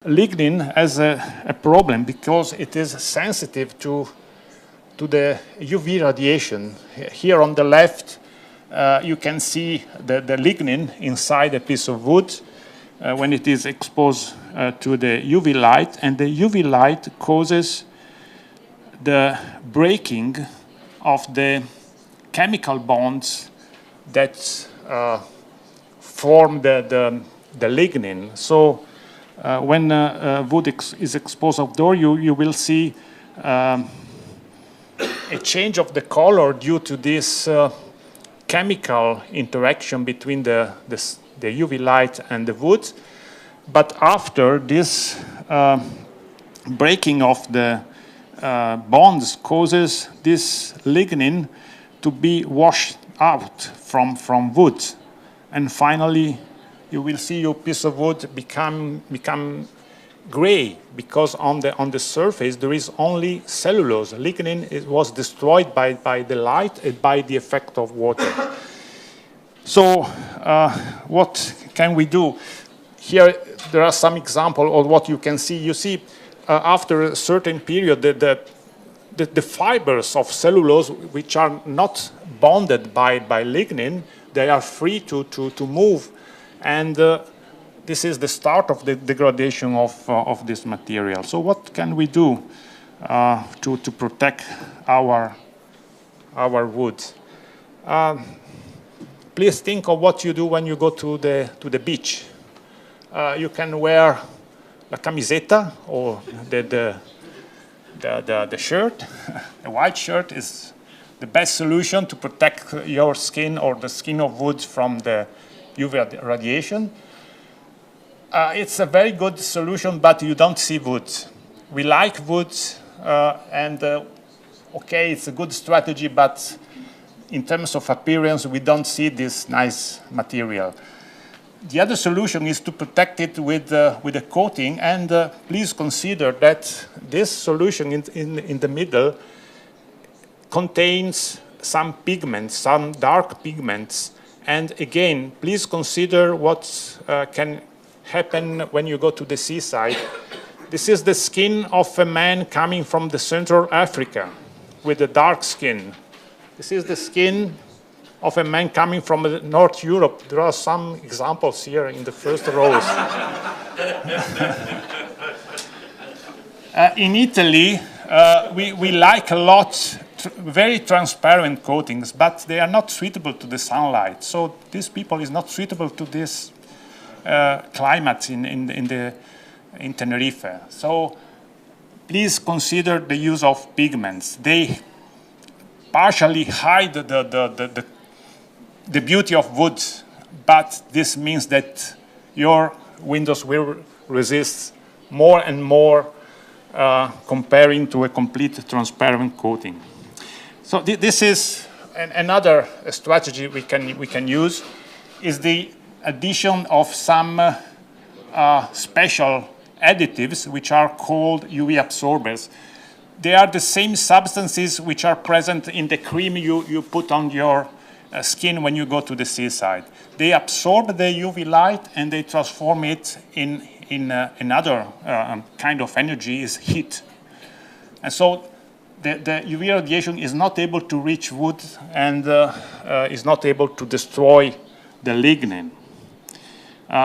lignin has a problem because it is sensitive to the UV radiation. Here on the left, you can see the lignin inside a piece of wood when it is exposed to the UV light, and the UV light causes the breaking of the chemical bonds that form the lignin. So when wood is exposed outdoor, you will see a change of the color due to this chemical interaction between the UV light and the wood. But after this breaking of the bonds causes this lignin to be washed out from wood. And finally, you will see your piece of wood become gray, because on the surface there is only cellulose. Lignin was destroyed by the light and by the effect of water. So what can we do? Here there are some examples of what you can see. You see, after a certain period, the fibers of cellulose, which are not bonded by lignin, they are free to move, and this is the start of the degradation of this material. So what can we do to protect our wood? Please think of what you do when you go to the beach. You can wear a camiseta or the shirt. A white shirt is the best solution to protect your skin or the skin of wood from the UV radiation. It's a very good solution, but you don't see wood. We like wood, and okay, it's a good strategy, but in terms of appearance, we don't see this nice material. The other solution is to protect it with a coating, and please consider that this solution in the middle contains some pigments, some dark pigments, and again, please consider what can happen when you go to the seaside. This is the skin of a man coming from the Central Africa with a dark skin. This is the skin of a man coming from North Europe. There are some examples here in the first rows. In Italy, we like a lot very transparent coatings, but they are not suitable to the sunlight. So these people is not suitable to this climate in Tenerife. So please consider the use of pigments. They partially hide the beauty of wood, but this means that your windows will resist more and more comparing to a complete transparent coating. So this is another strategy we can use, is the addition of some special additives which are called UV absorbers. They are the same substances which are present in the cream you put on your skin when you go to the seaside. They absorb the UV light and they transform it in another kind of energy, is heat. And so the UV radiation is not able to reach wood and is not able to destroy the lignin.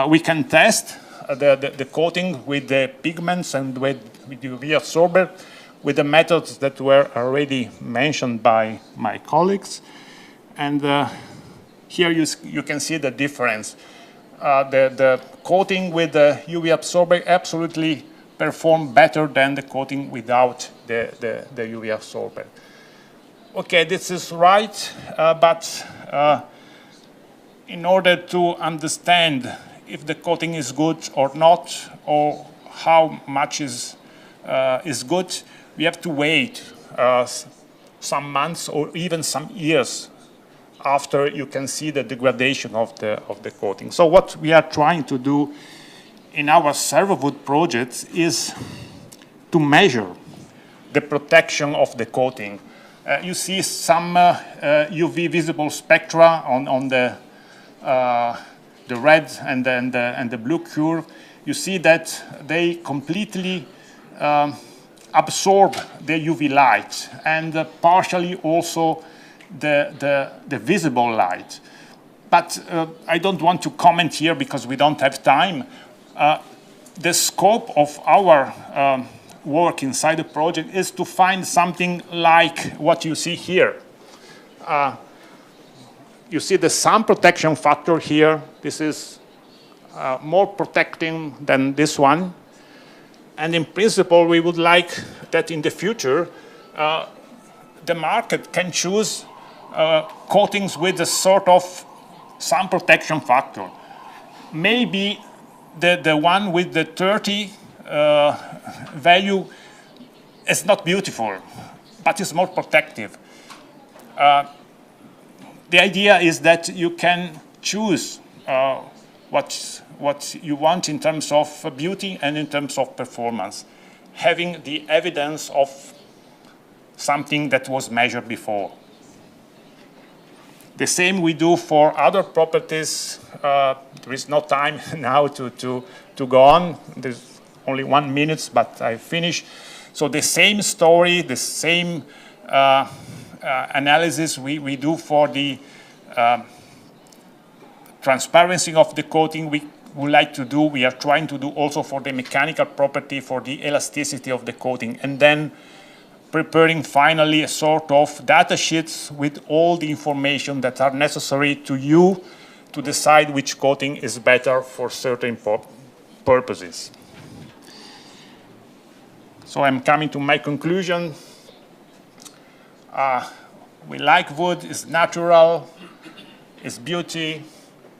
We can test the coating with the pigments and with UV absorber with the methods that were already mentioned by my colleagues. And here you can see the difference. The coating with the UV absorber absolutely perform better than the coating without the UV absorber. Okay, this is right, but in order to understand if the coating is good or not, or how much is good, we have to wait some months or even some years after you can see the degradation of the coating. So what we are trying to do in our servowood project is to measure the protection of the coating. You see some UV visible spectra on the red and the blue curve. you see that they completely absorb the UV light and partially also the visible light. But I don't want to comment here because we don't have time. The scope of our work inside the project is to find something like what you see here. You see the sun protection factor here. This is more protecting than this one. And in principle, we would like that in the future, the market can choose coatings with a sort of sun protection factor. Maybe the one with the 30 value is not beautiful, but it's more protective. The idea is that you can choose what you want in terms of beauty and in terms of performance, having the evidence of something that was measured before. The same we do for other properties. There is no time now to go on. There's only 1 minute, but I finish. So the same story, the same analysis we do for the transparency of the coating we would like to do. We are trying to do also for the mechanical property, for the elasticity of the coating, and then preparing finally a sort of data sheets with all the information that are necessary to you to decide which coating is better for certain purposes. So I'm coming to my conclusion. We like wood, it's natural, it's beauty,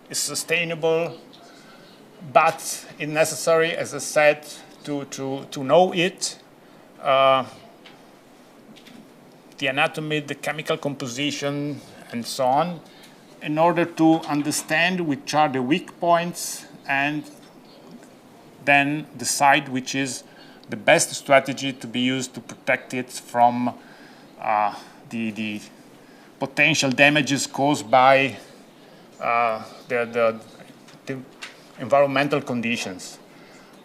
it's sustainable, but it's necessary, as I said, to know it, the anatomy, the chemical composition, and so on, in order to understand which are the weak points and then decide which is the best strategy to be used to protect it from the potential damages caused by the environmental conditions.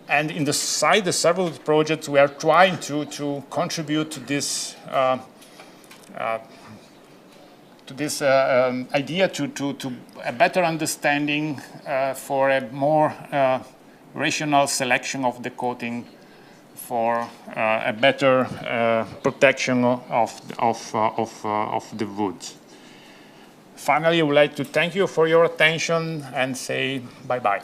And in the several projects, we are trying to contribute to this idea to a better understanding for a more rational selection of the coating for a better protection of the wood. Finally, I would like to thank you for your attention and say bye-bye.